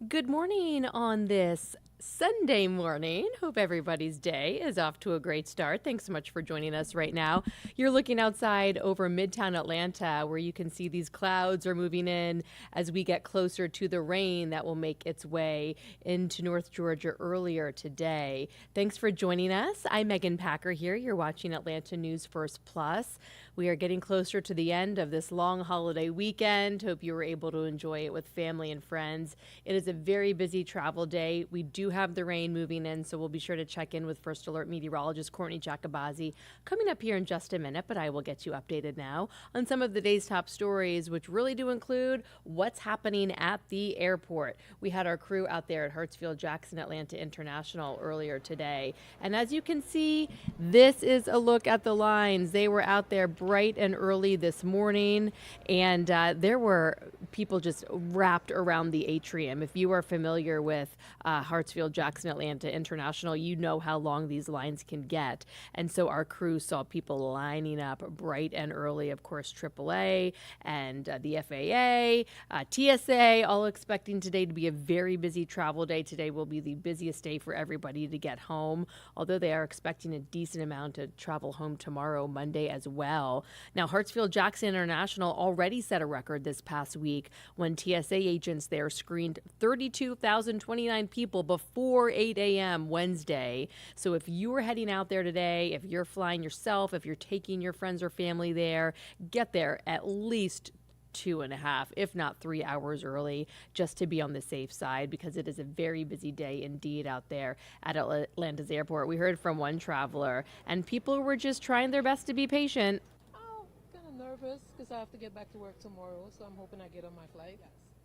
Good morning on this Sunday morning. Hope everybody's day is off to a great start. Thanks so much for joining us right now. You're looking outside over Midtown Atlanta, where you can see these clouds are moving in as we get closer to the rain that will make its way into North Georgia earlier today. Thanks for joining us. I'm Megan Packer here. You're watching Atlanta News First Plus. We are getting closer to the end of this long holiday weekend. Hope you were able to enjoy it with family and friends. It is a very busy travel day. We do have the rain moving in, so we'll be sure to check in with First Alert meteorologist Courtney Jacobazi coming up here in just a minute, but I will get you updated now on some of the day's top stories, which really do include what's happening at the airport. We had our crew out there at Hartsfield-Jackson Atlanta International earlier today, and as you can see, this is a look at the lines. They were out there bright and early this morning, and there were people just wrapped around the atrium. If you are familiar with Hartsfield-Jackson Atlanta International, you know how long these lines can get. And so our crew saw people lining up bright and early, of course, AAA and the FAA, TSA, all expecting today to be a very busy travel day. Today will be the busiest day for everybody to get home, although they are expecting a decent amount to travel home tomorrow, Monday as well. Now, Hartsfield-Jackson International already set a record this past week when TSA agents there screened 32,029 people before 8 a.m. Wednesday. So if you are heading out there today, if you're flying yourself, if you're taking your friends or family there, get there at least 2.5, if not 3 hours early, just to be on the safe side, because it is a very busy day indeed out there at Atlanta's airport. We heard from one traveler, and people were just trying their best to be patient. Oh, kind of nervous because I have to get back to work tomorrow, so I'm hoping I get on my flight.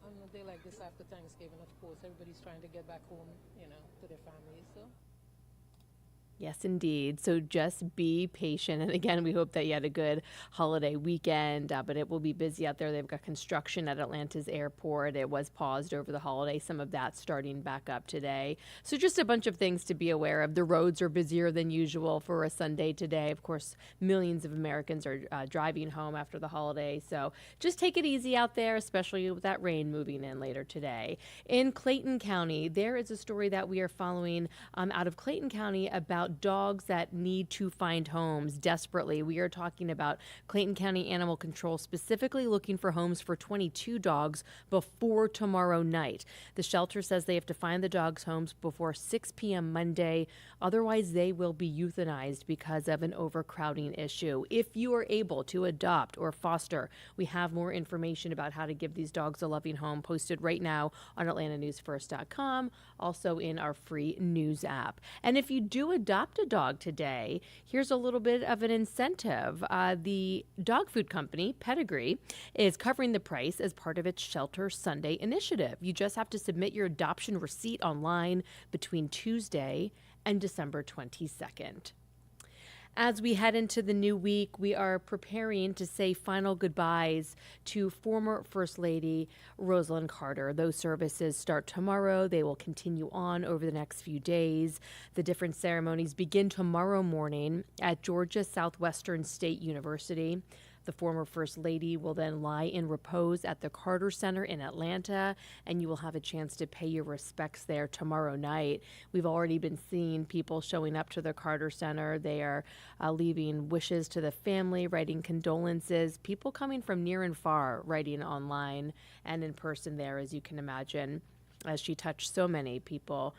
On a day like this after Thanksgiving, of course, everybody's trying to get back home, to their families. So Yes, indeed. So just be patient. And again, we hope that you had a good holiday weekend, but it will be busy out there. They've got construction at Atlanta's airport. It was paused over the holiday, some of that starting back up today. So just a bunch of things to be aware of. The roads are busier than usual for a Sunday today. Of course, millions of Americans are driving home after the holiday. So just take it easy out there, especially with that rain moving in later today. In Clayton County, there is a story that we are following out of Clayton County about dogs that need to find homes desperately. We are talking about Clayton County Animal Control specifically looking for homes for 22 dogs before tomorrow night. The shelter says they have to find the dogs' homes before 6 p.m. Monday. Otherwise, they will be euthanized because of an overcrowding issue. If you are able to adopt or foster, we have more information about how to give these dogs a loving home posted right now on AtlantaNewsFirst.com, also in our free news app. And if you do adopt a dog today, here's a little bit of an incentive. The dog food company, Pedigree, is covering the price as part of its Shelter Sunday initiative. You just have to submit your adoption receipt online between Tuesday and December 22nd. As we head into the new week, we are preparing to say final goodbyes to former First Lady Rosalynn Carter. Those services start tomorrow. They will continue on over the next few days. The different ceremonies begin tomorrow morning at Georgia Southwestern State University. The former First Lady will then lie in repose at the Carter Center in Atlanta, and you will have a chance to pay your respects there tomorrow night. We've already been seeing people showing up to the Carter Center. They are leaving wishes to the family, writing condolences, people coming from near and far, writing online and in person there, as you can imagine, as she touched so many people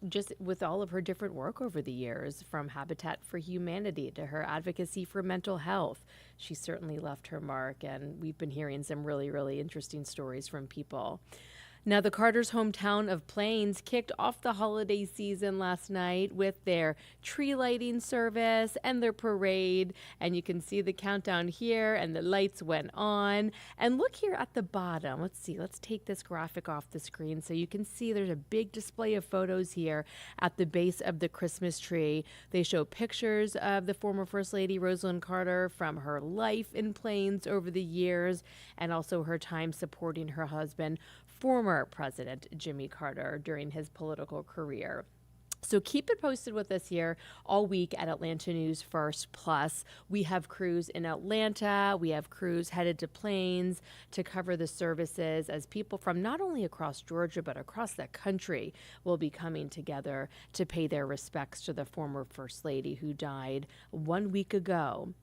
just with all of her different work over the years, from Habitat for Humanity to her advocacy for mental health. She certainly left her mark, and we've been hearing some really, really interesting stories from people. Now, the Carter's hometown of Plains kicked off the holiday season last night with their tree lighting service and their parade. And you can see the countdown here, and the lights went on. And look here at the bottom. Let's see. Let's take this graphic off the screen so you can see there's a big display of photos here at the base of the Christmas tree. They show pictures of the former First Lady Rosalynn Carter from her life in Plains over the years, and also her time supporting her husband, former President Jimmy Carter, during his political career. So keep it posted with us here all week at Atlanta News First. Plus, we have crews in Atlanta. We have crews headed to Plains to cover the services as people from not only across Georgia, but across the country will be coming together to pay their respects to the former First Lady who died 1 week ago.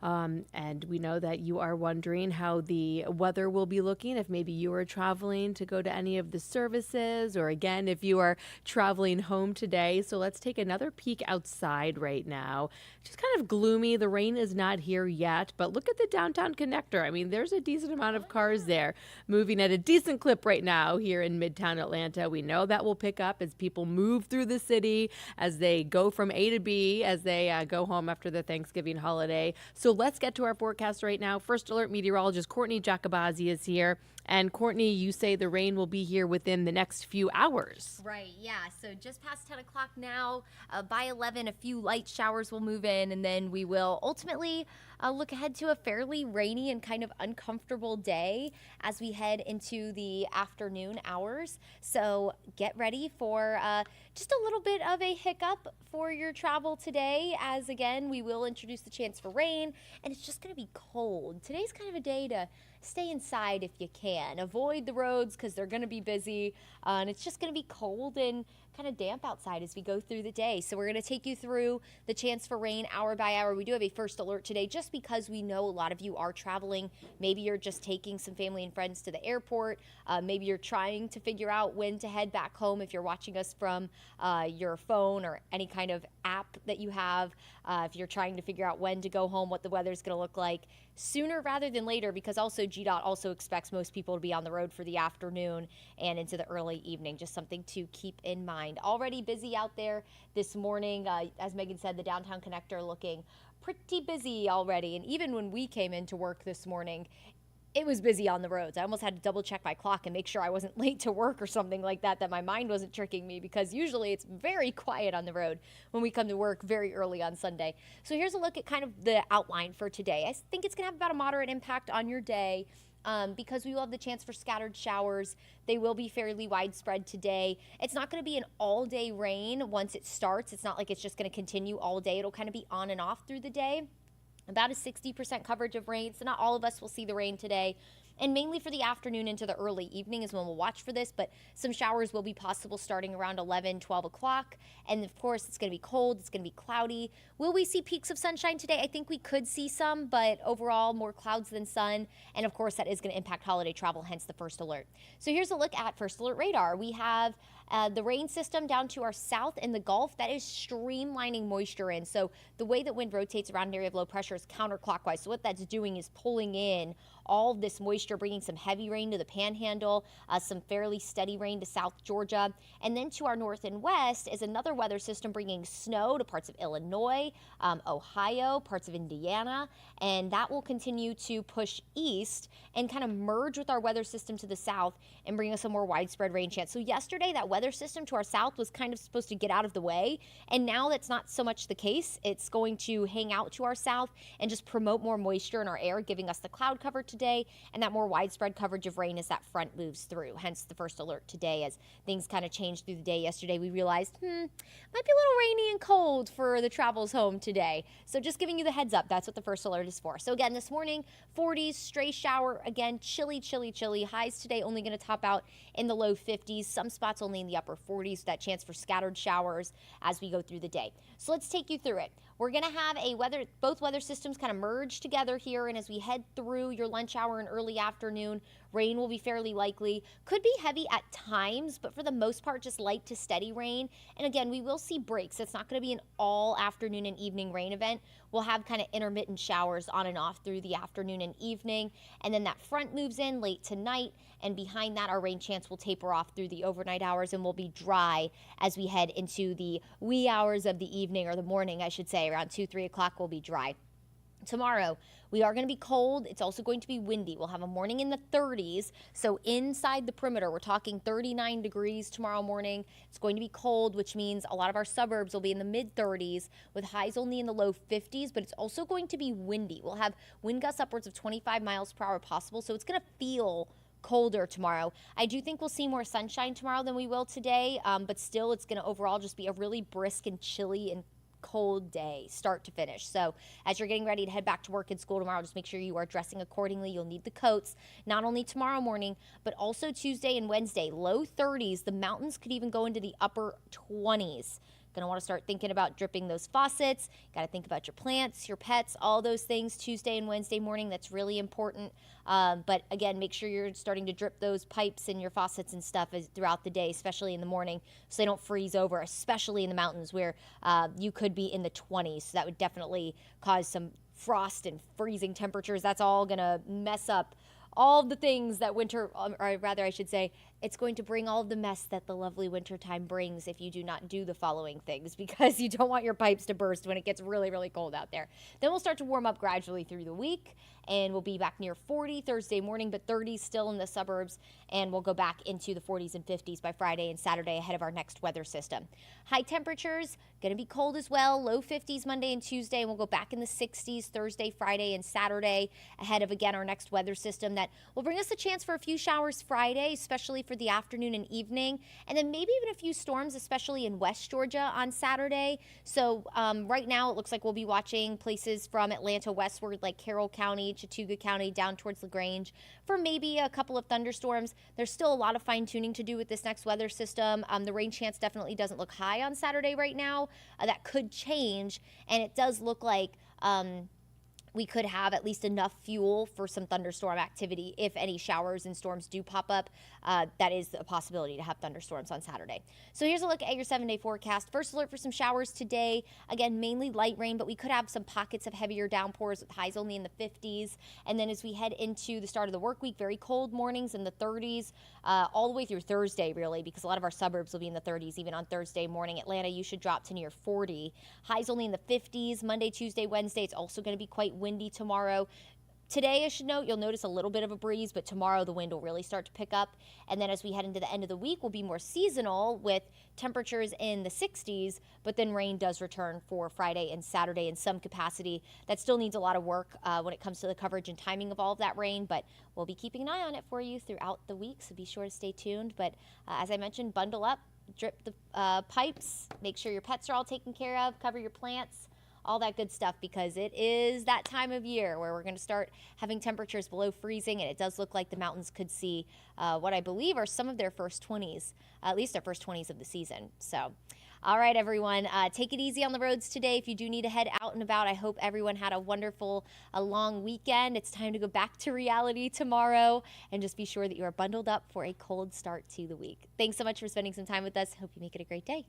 And we know that you are wondering how the weather will be looking if maybe you are traveling to go to any of the services, or again, if you are traveling home today. So let's take another peek outside right now. Just kind of gloomy. The rain is not here yet, but look at the downtown connector. I mean, there's a decent amount of cars there moving at a decent clip right now here in Midtown Atlanta. We know that will pick up as people move through the city, as they go from A to B, as they go home after the Thanksgiving holiday. So let's get to our forecast right now. First Alert meteorologist Courtney Jacobazzi is here. And Courtney, you say the rain will be here within the next few hours. Right, yeah. So just past 10 o'clock now, by 11, a few light showers will move in, and then we will ultimately look ahead to a fairly rainy and kind of uncomfortable day as we head into the afternoon hours. So get ready for just a little bit of a hiccup for your travel today, as again, we will introduce the chance for rain, and it's just going to be cold. Today's kind of a day to stay inside if you can. Avoid the roads because they're going to be busy, and it's just going to be cold and kind of damp outside as we go through the day. So we're going to take you through the chance for rain hour by hour. We do have a first alert today just because we know a lot of you are traveling. Maybe you're just taking some family and friends to the airport. Maybe you're trying to figure out when to head back home if you're watching us from your phone or any kind of app that you have. If you're trying to figure out when to go home, what the weather's going to look like sooner rather than later, because also GDOT also expects most people to be on the road for the afternoon and into the early evening. Just something to keep in mind. Already busy out there this morning. As Megan said, the downtown connector looking pretty busy already. And even when we came into work this morning, it was busy on the roads. I almost had to double check my clock and make sure I wasn't late to work or something like that, that my mind wasn't tricking me, because usually it's very quiet on the road when we come to work very early on Sunday. So here's a look at kind of the outline for today. I think it's going to have about a moderate impact on your day. Because we will have the chance for scattered showers. They will be fairly widespread today. It's not going to be an all-day rain once it starts. It's not like it's just going to continue all day. It'll kind of be on and off through the day. About a 60% coverage of rain, so not all of us will see the rain today. And mainly for the afternoon into the early evening is when we'll watch for this, but some showers will be possible starting around 11, 12 o'clock. And of course, it's going to be cold, it's going to be cloudy. Will we see peaks of sunshine today? I think we could see some, but overall, more clouds than sun. And of course, that is going to impact holiday travel, hence the first alert. So here's a look at first alert radar. We have the rain system down to our south in the Gulf. That is streamlining moisture in. So the way that wind rotates around an area of low pressure is counterclockwise. So what that's doing is pulling in all of this moisture, bringing some heavy rain to the panhandle, some fairly steady rain to South Georgia. And then to our north and west is another weather system bringing snow to parts of Illinois, Ohio, parts of Indiana. And that will continue to push east and kind of merge with our weather system to the south and bring us a more widespread rain chance. So yesterday, that weather system to our south was kind of supposed to get out of the way. And now that's not so much the case. It's going to hang out to our south and just promote more moisture in our air, giving us the cloud cover today and that more widespread coverage of rain as that front moves through. Hence the first alert today as things kind of changed through the day. Yesterday we realized, might be a little rainy and cold for the travels home today. So just giving you the heads up, that's what the first alert is for. So again, this morning, 40s, stray shower, again, chilly, chilly, chilly. Highs today only going to top out in the low 50s, some spots only in the upper 40s, that chance for scattered showers as we go through the day. So let's take you through it. We're going to have both weather systems kind of merge together here, and as we head through your lunch hour and early afternoon, rain will be fairly likely. Could be heavy at times, but for the most part, just light to steady rain. And again, we will see breaks. It's not going to be an all afternoon and evening rain event. We'll have kind of intermittent showers on and off through the afternoon and evening, and then that front moves in late tonight, and behind that, our rain chance will taper off through the overnight hours and will be dry as we head into the wee hours of the evening, or the morning, I should say, around 2, 3 o'clock will be dry. Tomorrow, we are going to be cold. It's also going to be windy. We'll have a morning in the 30s. So inside the perimeter, we're talking 39 degrees tomorrow morning. It's going to be cold, which means a lot of our suburbs will be in the mid 30s with highs only in the low 50s, but it's also going to be windy. We'll have wind gusts upwards of 25 miles per hour possible. So it's going to feel colder tomorrow. I do think we'll see more sunshine tomorrow than we will today, but still it's going to overall just be a really brisk and chilly and cold day, start to finish. So as you're getting ready to head back to work and school tomorrow, just make sure you are dressing accordingly. You'll need the coats, not only tomorrow morning, but also Tuesday and Wednesday. Low 30s. The mountains could even go into the upper 20s. Going to want to start thinking about dripping those faucets. Got to think about your plants, your pets, all those things Tuesday and Wednesday morning. That's really important. But again, make sure you're starting to drip those pipes and your faucets and stuff throughout the day, especially in the morning, so they don't freeze over, especially in the mountains where you could be in the 20s. So that would definitely cause some frost and freezing temperatures. That's all going to mess up all the things that winter, or rather I should say, it's going to bring all of the mess that the lovely winter time brings if you do not do the following things, because you don't want your pipes to burst when it gets really, really cold out there. Then we'll start to warm up gradually through the week, and we'll be back near 40 Thursday morning, but 30s still in the suburbs, and we'll go back into the 40s and 50s by Friday and Saturday ahead of our next weather system. High temperatures, going to be cold as well, low 50s Monday and Tuesday, and we'll go back in the 60s Thursday, Friday, and Saturday ahead of, again, our next weather system that will bring us a chance for a few showers Friday, especially for the afternoon and evening, and then maybe even a few storms, especially in West Georgia on Saturday. So right now it looks like we'll be watching places from Atlanta westward like Carroll County, Chattooga County, down towards LaGrange for maybe a couple of thunderstorms. There's still a lot of fine tuning to do with this next weather system. The rain chance definitely doesn't look high on Saturday right now. That could change, and it does look like we could have at least enough fuel for some thunderstorm activity if any showers and storms do pop up. That is a possibility to have thunderstorms on Saturday. So here's a look at your 7-day forecast. First alert for some showers today. Again, mainly light rain, but we could have some pockets of heavier downpours with highs only in the 50s. And then as we head into the start of the work week, very cold mornings in the 30s, all the way through Thursday, really, because a lot of our suburbs will be in the 30s even on Thursday morning. Atlanta, you should drop to near 40. Highs only in the 50s. Monday, Tuesday, Wednesday, it's also going to be quite windy tomorrow. Today, I should note, you'll notice a little bit of a breeze, but tomorrow the wind will really start to pick up. And then as we head into the end of the week, we'll be more seasonal with temperatures in the 60s, but then rain does return for Friday and Saturday in some capacity. That still needs a lot of work when it comes to the coverage and timing of all of that rain, but we'll be keeping an eye on it for you throughout the week, so be sure to stay tuned. But as I mentioned, bundle up, drip the pipes, make sure your pets are all taken care of, cover your plants, all that good stuff, because it is that time of year where we're going to start having temperatures below freezing, and it does look like the mountains could see what I believe are some of their first 20s, at least their first 20s of the season. So, all right, everyone, take it easy on the roads today. If you do need to head out and about, I hope everyone had a wonderful, long weekend. It's time to go back to reality tomorrow, and just be sure that you are bundled up for a cold start to the week. Thanks so much for spending some time with us. Hope you make it a great day.